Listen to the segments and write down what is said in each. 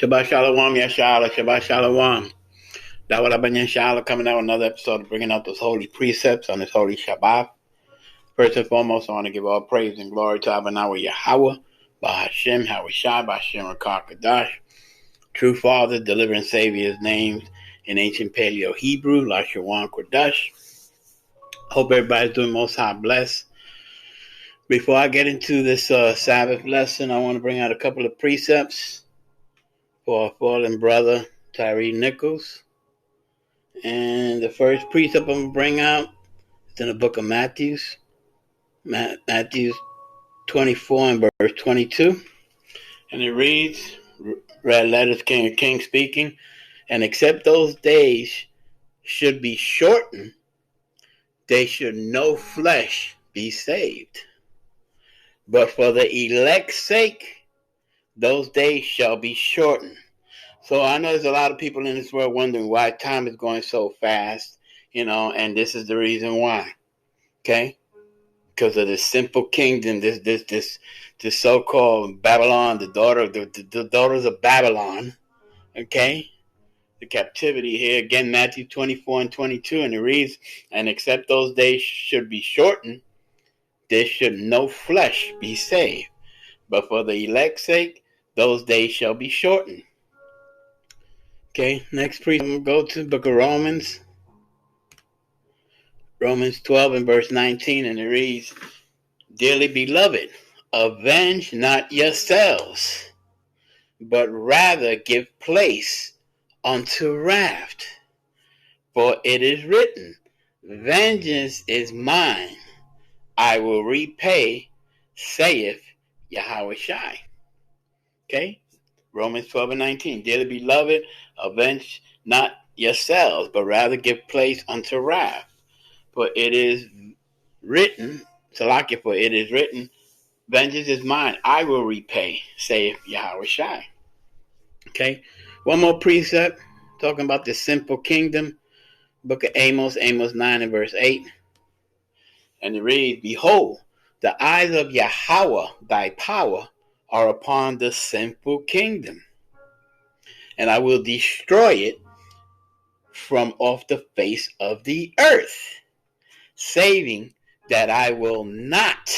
Shabbat Shalom, Yashala, Shabbat Shalom. Yahawah Yashala coming out with another episode of bringing out those holy precepts on this holy Shabbat. First and foremost, I want to give all praise and glory to Yahawah, Bahashem, Hawashai, Bahashem, Rakakadash, true Father, delivering Savior's names in ancient Paleo Hebrew, Lashawan Kodash. Hope everybody's doing most high blessed. Before I get into this Sabbath lesson, I want to bring out a couple of precepts for our fallen brother, Tyree Nichols. And the first precept I'm going to bring out is in the book of Matthew 24 and verse 22. And it reads, red letters, King of Kings speaking, and except those days should be shortened, they should no flesh be saved. But for the elect's sake, those days shall be shortened. So I know there's a lot of people in this world wondering why time is going so fast, and this is the reason why. Okay? Because of this simple kingdom, this so-called Babylon, the daughters of Babylon. Okay? The captivity here, again, Matthew 24 and 22, and it reads, and except those days should be shortened, there should no flesh be saved. But for the elect's sake, those days shall be shortened. Okay, next precept, I'm going to go to the book of Romans 12 and verse 19, and it reads, dearly beloved, avenge not yourselves, but rather give place unto wrath. For it is written, vengeance is mine, I will repay, saith Yahawah. Okay? Romans 12 and 19. Dearly beloved, avenge not yourselves, but rather give place unto wrath. For it is written, Salakia, for it is written, vengeance is mine, I will repay, saith Yahawah. Okay? One more precept, talking about the simple kingdom. Book of Amos 9 and verse 8. And it reads, behold, the eyes of Yahawah, thy power, are upon the sinful kingdom, and I will destroy it from off the face of the earth, saving that I will not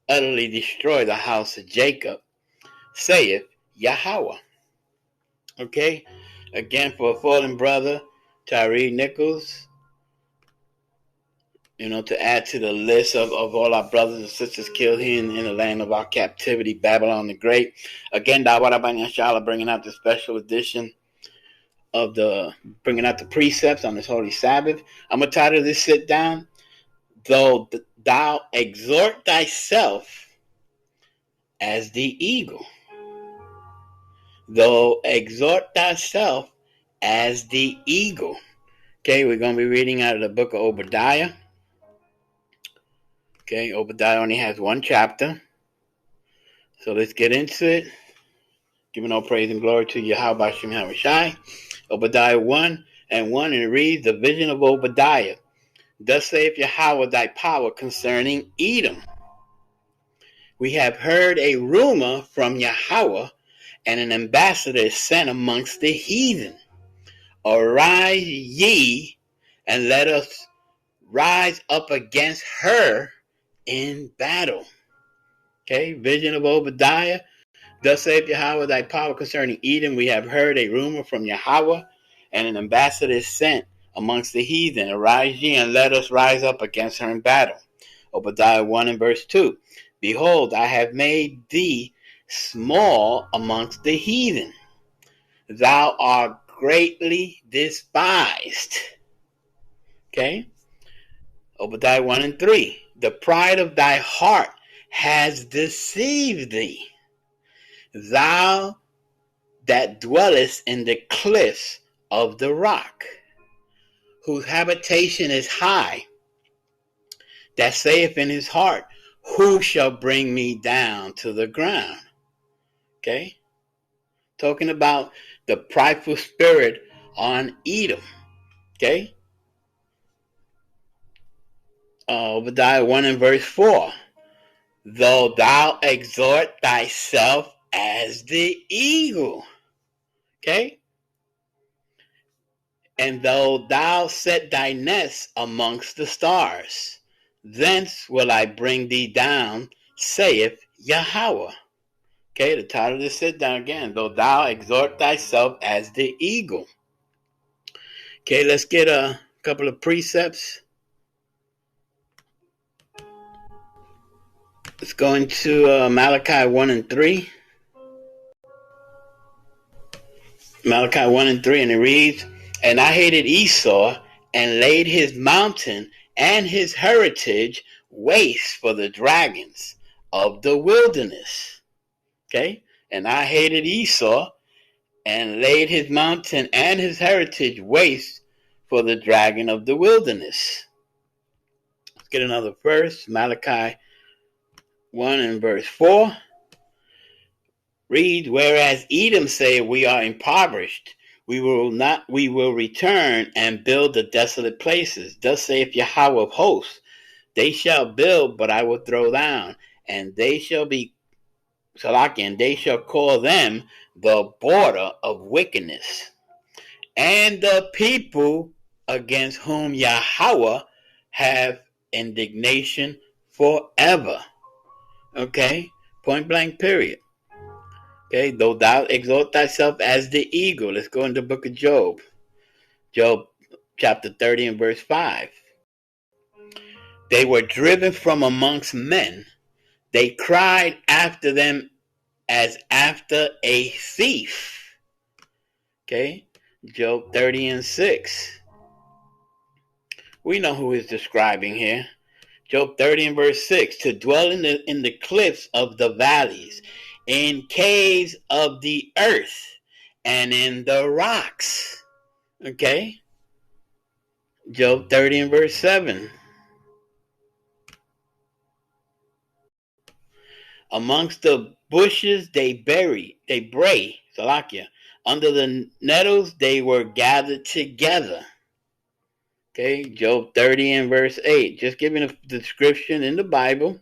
utterly destroy the house of Jacob, saith Yahawah. Okay, again, for a fallen brother, Tyree Nichols, to add to the list of all our brothers and sisters killed here in the land of our captivity, Babylon the Great. Again, Yahawah Yashala bringing out the special edition of bringing out the precepts on this holy Sabbath. I'm going to title this sit down, though thou exalt thyself as the eagle. Though exalt thyself as the eagle. Okay, we're going to be reading out of the book of Obadiah. Okay, Obadiah only has one chapter. So let's get into it. Giving all praise and glory to Yahawah Hawashai. Obadiah 1 and 1, and it reads, the vision of Obadiah. Thus saith Yahawah thy power concerning Edom. We have heard a rumor from Yahawah, and an ambassador is sent amongst the heathen. Arise ye, and let us rise up against her in battle. Okay, vision of Obadiah. Thus saith Yahawah thy power concerning Edom. We have heard a rumor from Yahawah, and an ambassador is sent amongst the heathen. Arise ye, and let us rise up against her in battle. Obadiah 1 and verse 2. Behold, I have made thee small amongst the heathen. Thou art greatly despised. Okay. Obadiah 1 and 3. The pride of thy heart has deceived thee. Thou that dwellest in the cliffs of the rock, whose habitation is high, that saith in his heart, who shall bring me down to the ground? Okay? Talking about the prideful spirit on Edom. Okay? Obadiah 1 and verse 4. Though thou exalt thyself as the eagle. Okay? And though thou set thy nest amongst the stars, thence will I bring thee down, saith Yahawah. Okay, the title of this sit down again. Though thou exalt thyself as the eagle. Okay, let's get a couple of precepts. Let's go into Malachi 1 and 3. Malachi 1 and 3, and it reads, And I hated Esau, and laid his mountain and his heritage waste for the dragons of the wilderness. Okay? And I hated Esau, and laid his mountain and his heritage waste for the dragon of the wilderness. Let's get another verse. Malachi 1 and verse 4. Read, whereas Edom say, we are impoverished, we will return and build the desolate places. Thus saith Yahawah of hosts, they shall build, but I will throw down, and they shall be and they shall call them the border of wickedness, and the people against whom Yahawah have indignation forever. Okay? Point blank period. Okay, though thou exalt thyself as the eagle. Let's go into the book of Job. Job chapter 30 and verse 5. They were driven from amongst men. They cried after them as after a thief. Okay, Job 30 and 6. We know who is describing here. Job 30 and verse 6. To dwell in the cliffs of the valleys, in caves of the earth, and in the rocks. Okay? Job 30 and verse 7. Amongst the bushes they bray, Salakia. Under the nettles they were gathered together. Okay, Job 30 and verse 8. Just giving a description in the Bible.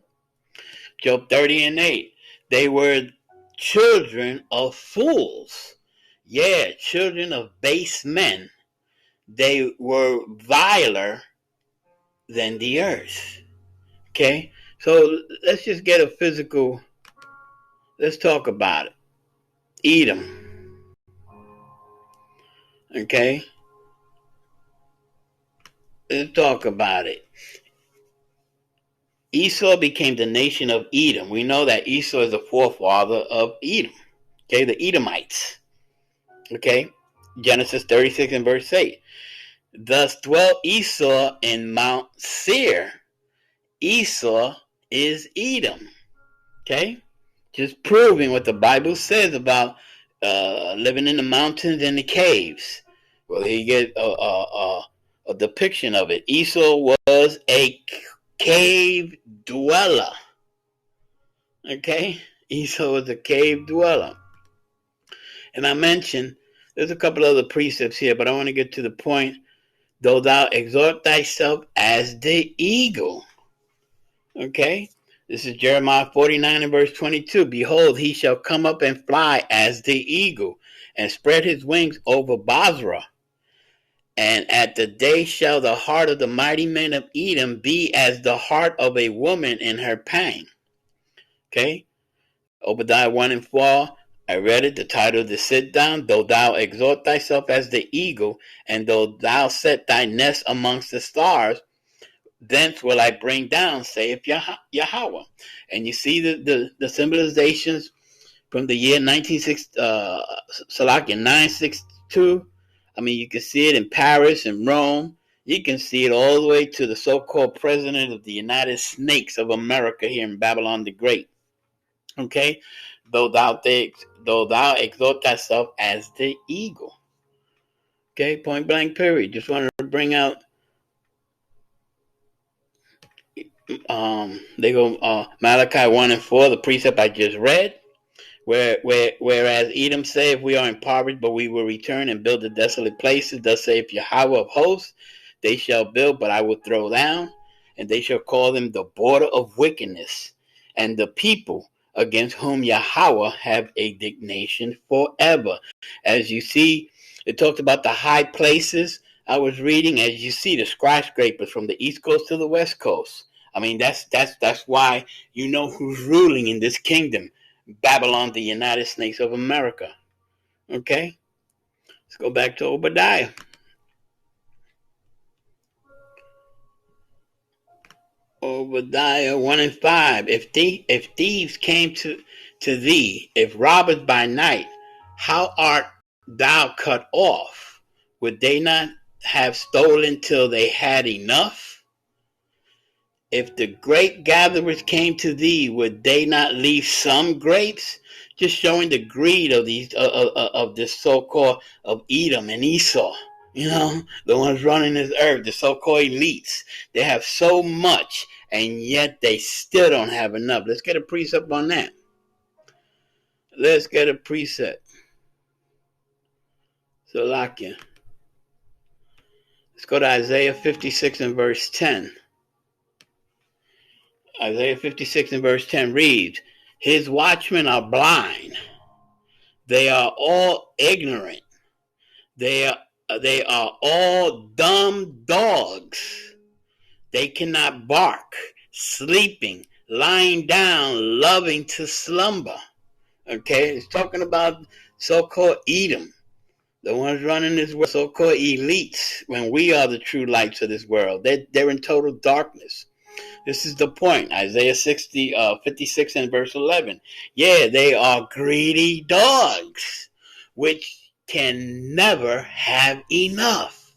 Job 30 and 8. They were children of fools. Yeah, children of base men. They were viler than the earth. Okay, so let's just get a physical. Let's talk about it. Edom. Okay, let's talk about it. Esau became the nation of Edom. We know that Esau is the forefather of Edom. Okay, the Edomites. Okay, Genesis 36 and verse 8. Thus dwelt Esau in Mount Seir. Esau is Edom. Okay, just proving what the Bible says about living in the mountains and the caves. Well, he get a depiction of it. Esau was a cave dweller. Okay, Esau was a cave dweller. And I mentioned there's a couple other precepts here, but I want to get to the point. Though thou exalt thyself as the eagle. Okay, this is Jeremiah 49 and verse 22. Behold, he shall come up and fly as the eagle, and spread his wings over Basra. And at the day shall the heart of the mighty men of Edom be as the heart of a woman in her pang. Okay, Obadiah 1 and 4. I read it, the title of the sit down. Though thou exalt thyself as the eagle, and though thou set thy nest amongst the stars, thence will I bring down, saith Yahawah. And you see the symbolizations from the year 962. I mean, you can see it in Paris and Rome. You can see it all the way to the so-called president of the United Snakes of America here in Babylon the Great. Okay? Though thou exalt thyself as the eagle. Okay, point blank period. Just wanted to bring out Malachi 1 and 4, the precept I just read. Whereas Edom saith, we are impoverished, but we will return and build the desolate places. Thus saith Yahawah of hosts, they shall build, but I will throw down, and they shall call them the border of wickedness, and the people against whom Yahawah have indignation forever. As you see, it talked about the high places. I was reading, as you see, the skyscrapers from the East Coast to the West Coast. I mean, that's why you know who's ruling in this kingdom. Babylon, the United States of America. Okay? Let's go back to Obadiah. Obadiah 1 and 5. If thieves came to thee, if robbers by night, how art thou cut off? Would they not have stolen till they had enough? If the grape gatherers came to thee, would they not leave some grapes? Just showing the greed of these of this so-called of Edom and Esau. You know, the ones running this earth, the so-called elites. They have so much, and yet they still don't have enough. Let's get a precept on that. Let's get a precept. Salakia. Let's go to Isaiah 56 and verse 10. Isaiah 56 and verse 10 reads, his watchmen are blind. They are all ignorant. They are all dumb dogs. They cannot bark, sleeping, lying down, loving to slumber. Okay, it's talking about so-called Edom, the ones running this world, so-called elites, when we are the true lights of this world. They're in total darkness. This is the point. Isaiah 56 and verse 11. Yeah, they are greedy dogs, which can never have enough.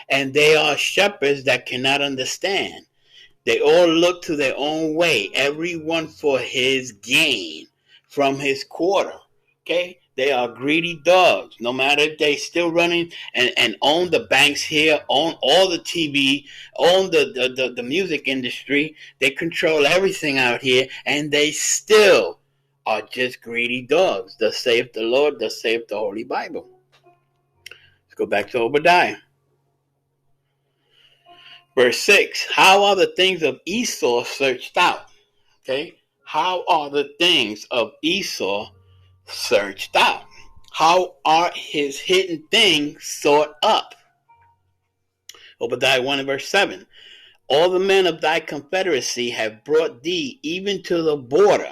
And they are shepherds that cannot understand. They all look to their own way, everyone for his gain from his quarter. Okay? They are greedy dogs. No matter if they still running and own the banks here, own all the TV, own the music industry. They control everything out here, and they still are just greedy dogs. Thus saith the Lord, thus saith the Holy Bible. Let's go back to Obadiah. Verse 6, how are the things of Esau searched out? Okay? How are the things of Esau searched out? How are his hidden things sought up? Obadiah 1 and verse 7. All the men of thy confederacy have brought thee even to the border.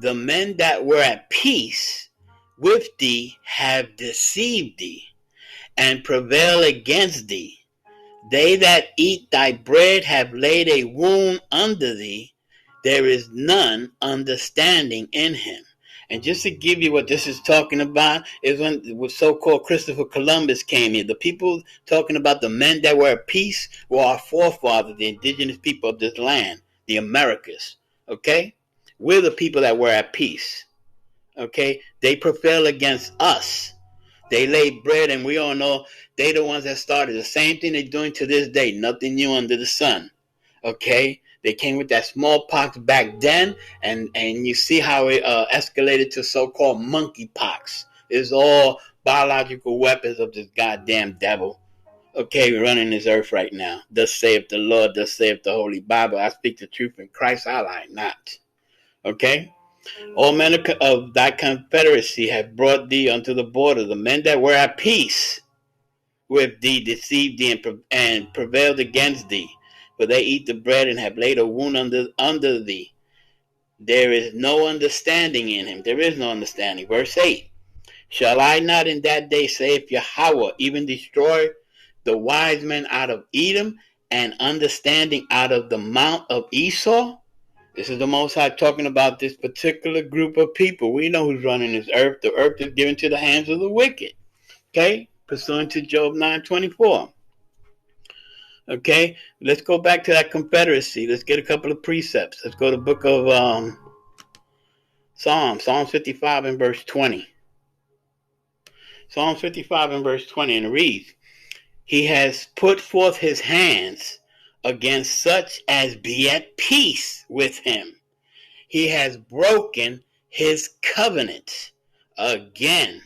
The men that were at peace with thee have deceived thee and prevail against thee. They that eat thy bread have laid a wound under thee. There is none understanding in him. And just to give you what this is talking about is when so-called Christopher Columbus came here. The people talking about the men that were at peace were our forefathers, the indigenous people of this land, the Americas. Okay? We're the people that were at peace. Okay? They prevail against us. They laid bread, and we all know they the ones that started. The same thing they're doing to this day. Nothing new under the sun. Okay? They came with that smallpox back then, and you see how it escalated to so-called monkeypox. It's all biological weapons of this goddamn devil. Okay, we're running this earth right now. Thus saith the Lord, thus saith the Holy Bible. I speak the truth in Christ, I lie not. Okay? All men of thy confederacy have brought thee unto the border. The men that were at peace with thee deceived thee and prevailed against thee. For they eat the bread and have laid a wound under thee. There is no understanding in him. There is no understanding. Verse 8. Shall I not in that day, saith Yahawah, even destroy the wise men out of Edom and understanding out of the mount of Esau? This is the Most High talking about this particular group of people. We know who's running this earth. The earth is given to the hands of the wicked. Okay? Pursuant to Job 9:24. Okay, let's go back to that confederacy. Let's get a couple of precepts. Let's go to the book of Psalms 55 and verse 20. Psalms 55 and verse 20, and it reads, he has put forth his hands against such as be at peace with him. He has broken his covenant again.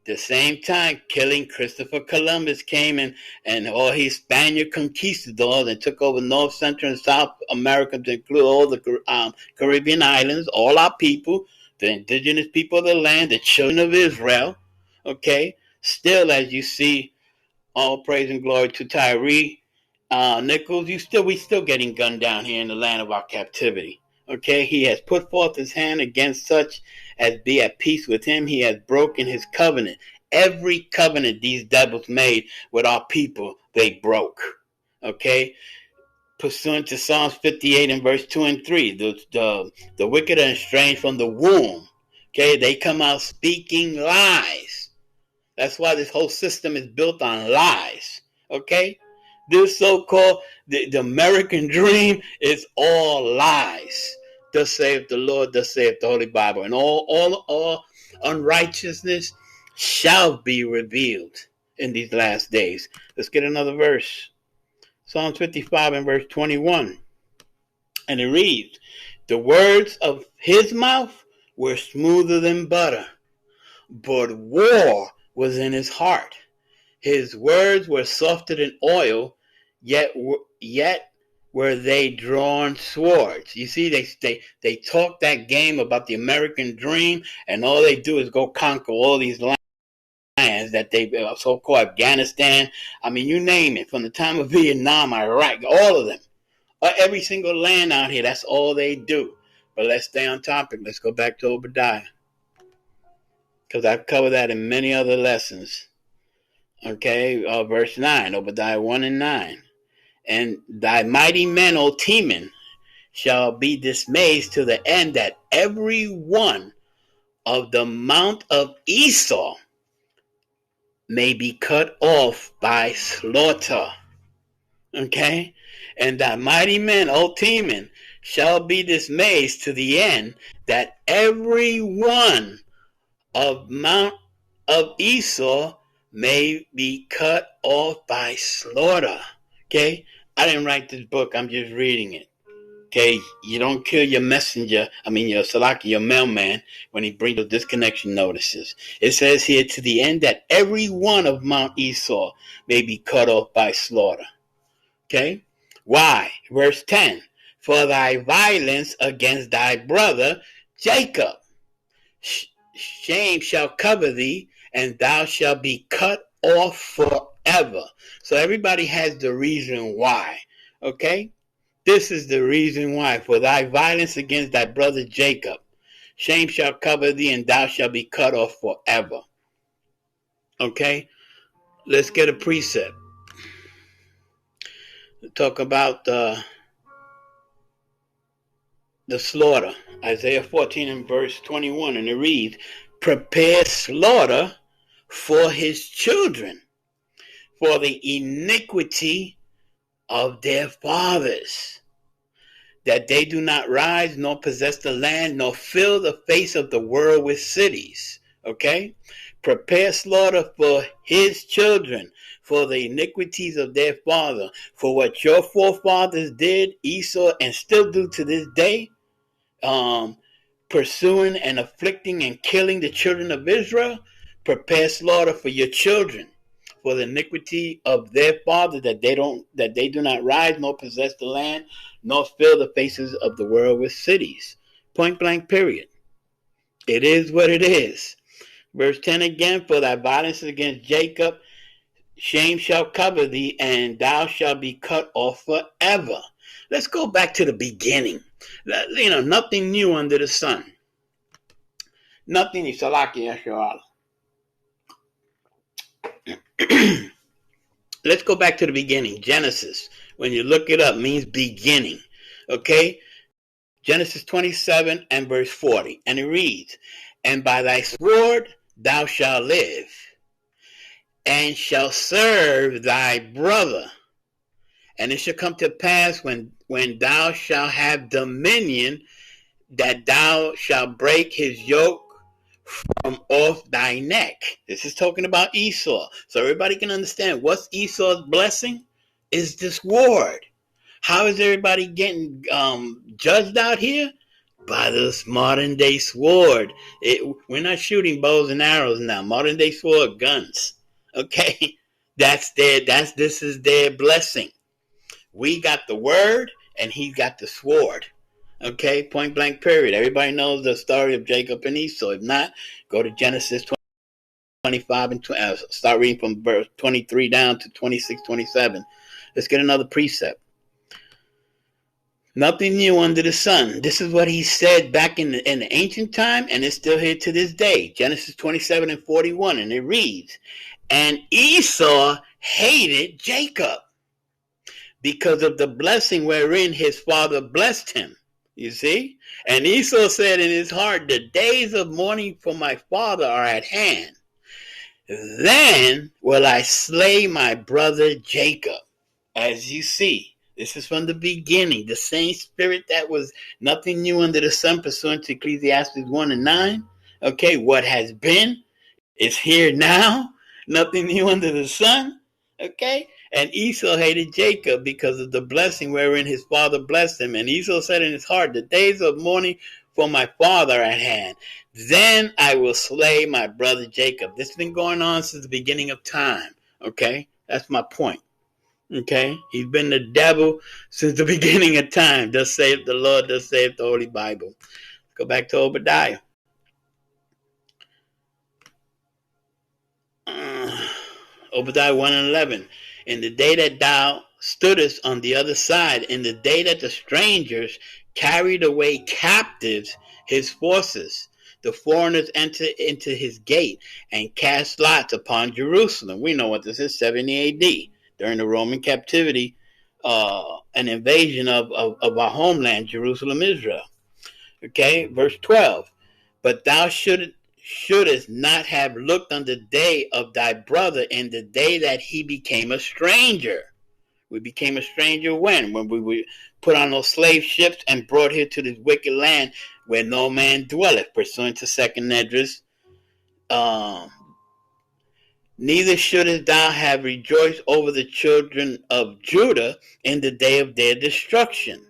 The same time, killing Christopher Columbus came and all his Spaniard conquistadors and took over North, Central, and South America to include all the Caribbean islands, all our people, the indigenous people of the land, the children of Israel. Okay, still, as you see, all praise and glory to Tyree Nichols. We still getting gunned down here in the land of our captivity. Okay, he has put forth his hand against such as be at peace with him. He has broken his covenant. Every covenant these devils made with our people, they broke. Okay, pursuant to Psalms 58 and verse 2 and 3, the wicked are estranged from the womb. Okay, they come out speaking lies. That's why this whole system is built on lies. Okay, this so-called the American dream is all lies. Thus saith the Lord, thus saith the Holy Bible, and all unrighteousness shall be revealed in these last days. Let's get another verse. Psalm 55 and verse 21. And it reads, the words of his mouth were smoother than butter, but war was in his heart. His words were softer than oil, yet were they drawn swords. You see, they talk that game about the American dream, and all they do is go conquer all these lands that they so-called Afghanistan. I mean, you name it, from the time of Vietnam, Iraq, all of them. Every single land out here, that's all they do. But let's stay on topic. Let's go back to Obadiah, because I've covered that in many other lessons. Okay, verse 9, Obadiah 1 and 9. And thy mighty men, O Teman, shall be dismayed to the end that every one of the mount of Esau may be cut off by slaughter. Okay? And thy mighty men, O Teman, shall be dismayed to the end that every one of mount of Esau may be cut off by slaughter. Okay? I didn't write this book. I'm just reading it. Okay? You don't kill your messenger, your mailman, when he brings those disconnection notices. It says here, to the end that every one of Mount Esau may be cut off by slaughter. Okay? Why? Verse 10. For thy violence against thy brother Jacob, shame shall cover thee, and thou shalt be cut off forever. So everybody has the reason why. Okay? This is the reason why. For thy violence against thy brother Jacob, shame shall cover thee, and thou shalt be cut off forever. Okay? Let's get a precept. Talk about the slaughter. Isaiah 14 and verse 21. And it reads, prepare slaughter for his children, for the iniquity of their fathers, that they do not rise nor possess the land nor fill the face of the world with cities. Okay? Prepare slaughter for his children, for the iniquities of their father, for what your forefathers did, Esau, and still do to this day, pursuing and afflicting and killing the children of Israel. Prepare slaughter for your children, for the iniquity of their father, that they do not rise nor possess the land nor fill the faces of the world with cities. Point blank, period. It is what it is. Verse 10 again, for thy violence against Jacob, shame shall cover thee, and thou shalt be cut off forever. Let's go back to the beginning. Nothing new under the sun. Nothing is salaki yashawala. Let's go back to the beginning. Genesis, when you look it up, means beginning. Okay? Genesis 27 and verse 40. And it reads, and by thy sword thou shalt live, and shalt serve thy brother. And it shall come to pass when thou shalt have dominion, that thou shalt break his yoke from off thy neck. This is talking about Esau. So everybody can understand what's Esau's blessing is this word. How is everybody getting judged out here? by this modern day sword. We're not shooting bows and arrows now. Modern day sword guns. Okay, this is their blessing. We got the word, and he got the sword. Okay, point blank. Period. Everybody knows the story of Jacob and Esau. If not, go to Genesis 25 and start reading from verse 23 down to 26, 27. Let's get another precept. Nothing new under the sun. This is what he said back in the ancient time, and it's still here to this day. Genesis 27 and 41, and it reads, and Esau hated Jacob because of the blessing wherein his father blessed him. You see? And Esau said in his heart, the days of mourning for my father are at hand. Then will I slay my brother Jacob. As you see, this is from the beginning. The same spirit that was nothing new under the sun, pursuant to Ecclesiastes 1 and 9. Okay, what has been is here now. Nothing new under the sun. Okay? And Esau hated Jacob because of the blessing wherein his father blessed him. And Esau said in his heart, the days of mourning for my father are at hand. Then I will slay my brother Jacob. This has been going on since the beginning of time. Okay? That's my point. Okay? He's been the devil since the beginning of time. Thus saith the Lord, thus saith the Holy Bible. Let's go back to Obadiah. Obadiah 1 and 11. In the day that thou stoodest on the other side, in the day that the strangers carried away captives his forces, the foreigners entered into his gate and cast lots upon Jerusalem. We know what this is, 70 A.D., during the Roman captivity, an invasion of our homeland, Jerusalem, Israel. Okay, verse 12. But thou shouldest not have looked on the day of thy brother in the day that he became a stranger. We became a stranger when? When we were put on those slave ships and brought here to this wicked land where no man dwelleth, pursuant to 2 Esdras. Neither shouldest thou have rejoiced over the children of Judah in the day of their destruction.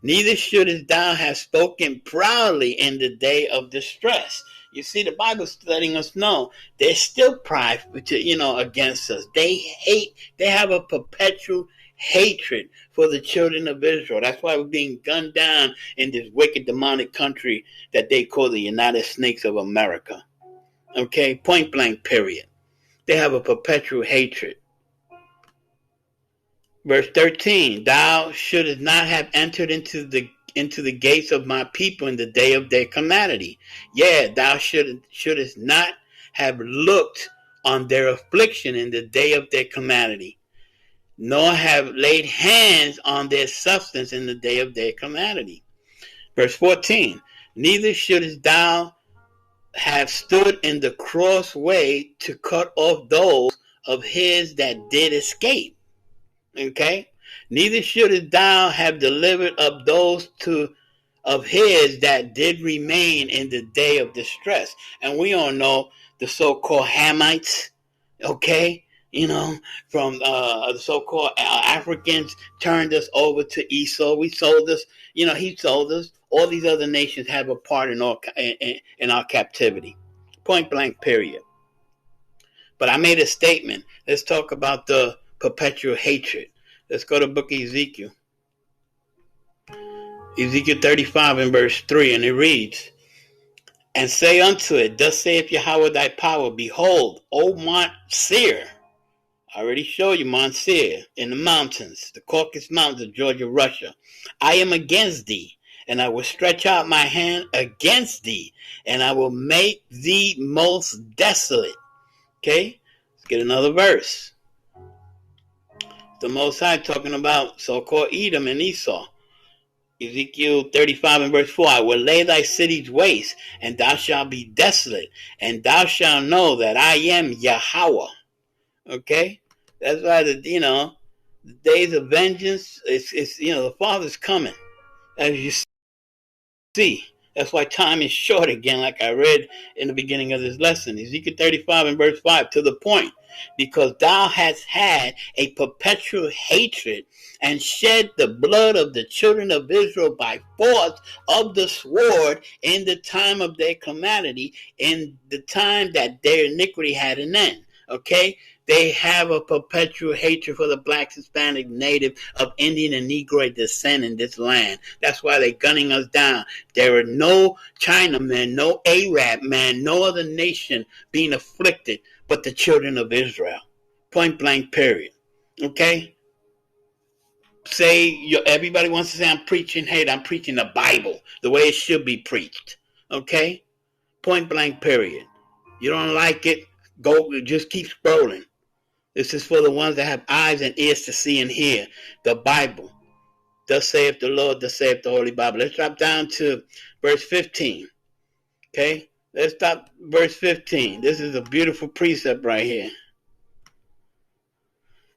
Neither shouldest thou have spoken proudly in the day of distress. You see, the Bible's letting us know they're still pride, against us. They have a perpetual hatred for the children of Israel. That's why we're being gunned down in this wicked demonic country that they call the United Snakes of America. Okay, point blank, period. They have a perpetual hatred. Verse 13, thou shouldest not have entered into the gates of my people in the day of their calamity. Yeah, thou shouldest not have looked on their affliction in the day of their calamity, nor have laid hands on their substance in the day of their calamity. Verse 14, neither shouldest thou have stood in the crossway to cut off those of his that did escape. Okay? Neither shouldest thou have delivered up those of his that did remain in the day of distress. And we all know the so-called Hamites, okay? From the so-called Africans turned us over to Esau. We sold us, he sold us. All these other nations have a part in our captivity. Point blank, period. But I made a statement. Let's talk about the perpetual hatred. Let's go to the book of Ezekiel. Ezekiel 35 and verse 3, and it reads, and say unto it, thus saith Yahawah thy power, behold, O Mount Seir. I already showed you Mount Seir in the mountains, the Caucasus Mountains of Georgia, Russia. I am against thee, and I will stretch out my hand against thee, and I will make thee most desolate. Okay? Let's get another verse. The Most High talking about so-called Edom and Esau. Ezekiel 35 and verse 4, I will lay thy cities waste, and thou shalt be desolate, and thou shalt know that I am Yahawah. Okay? That's why the days of vengeance, it's the Father's coming. As you see, That's why time is short again, like I read in the beginning of this lesson. Ezekiel 35 and verse 5, to the point. Because thou hast had a perpetual hatred and shed the blood of the children of Israel by force of the sword in the time of their calamity, in the time that their iniquity had an end. Okay? They have a perpetual hatred for the black, Hispanic, native, of Indian and Negro descent in this land. That's why they're gunning us down. There are no Chinamen, no Arab man, no other nation being afflicted but the children of Israel. Point blank, period. Okay? Everybody wants to say I'm preaching hate. I'm preaching the Bible the way it should be preached. Okay? Point blank, period. You don't like it, just keep scrolling. This is for the ones that have eyes and ears to see and hear. The Bible. Thus saith the Lord, thus saith the Holy Bible. Let's drop down to verse 15. Okay? Let's stop verse 15. This is a beautiful precept right here.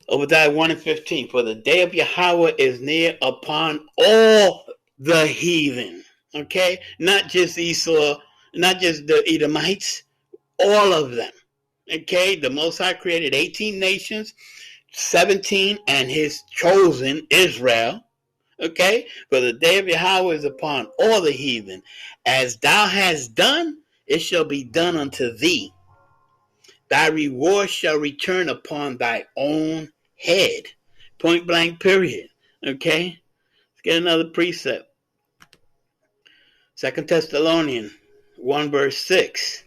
Obadiah 1 and 15. For the day of Yahawah is near upon all the heathen. Okay? Not just Esau, not just the Edomites, all of them. Okay, the Most High created 18 nations, 17 and his chosen Israel. Okay, for the day of Yahawah is upon all the heathen. As thou hast done, it shall be done unto thee. Thy reward shall return upon thy own head. Point blank, period. Okay, let's get another precept. 2 Thessalonians 1 verse 6.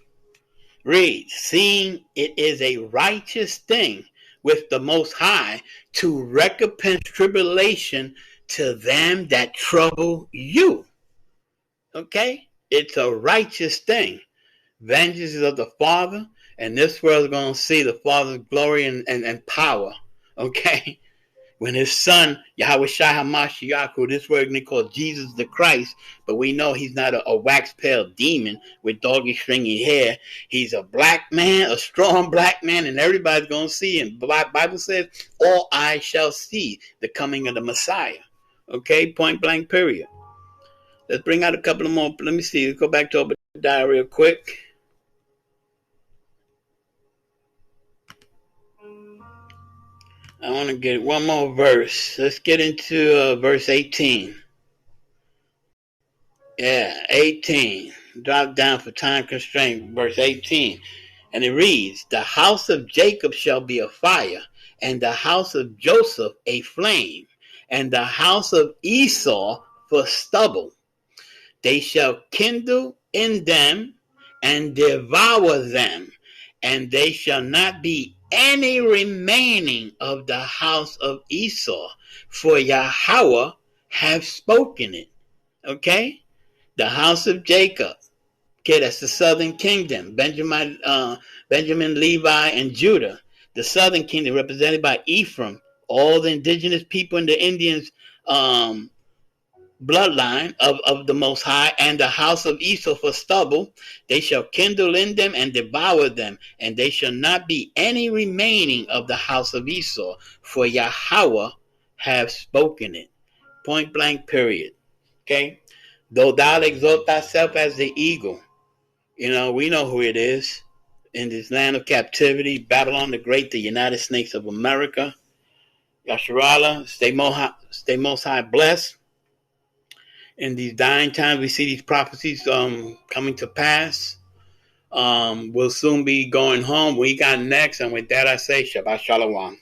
Read, seeing it is a righteous thing with the Most High to recompense tribulation to them that trouble you. Okay? It's a righteous thing. Vengeance is of the Father, and this world is going to see the Father's glory and power. Okay? When his son, Yahawah Shai HaMashiach, who this word they call Jesus the Christ, but we know he's not a wax pale demon with doggy stringy hair. He's a black man, a strong black man, and everybody's going to see him. The Bible says, all eyes shall see the coming of the Messiah. Okay, point blank, period. Let's bring out a couple of more. Let me see. Let's go back to Obadiah real quick. I want to get one more verse. Let's get into verse 18. Yeah, 18. Drop down for time constraint. Verse 18. And it reads, the house of Jacob shall be a fire, and the house of Joseph a flame, and the house of Esau for stubble. They shall kindle in them and devour them, and they shall not be any remaining of the house of Esau, for Yahawah have spoken it. Okay? The house of Jacob. Okay, that's the southern kingdom. Benjamin, Levi, and Judah. The southern kingdom represented by Ephraim, all the indigenous people and the Indians bloodline of the Most High, and the house of Esau for stubble. They shall kindle in them and devour them, and they shall not be any remaining of the house of Esau, for Yahawah have spoken it. Point blank, period. Okay? Though thou exalt thyself as the eagle, we know who it is. In this land of captivity, Babylon the Great, the United States of America. Yasharallah, stay most high blessed. In these dying times, we see these prophecies coming to pass. We'll soon be going home. We got next, and with that I say Shabbat Shalom.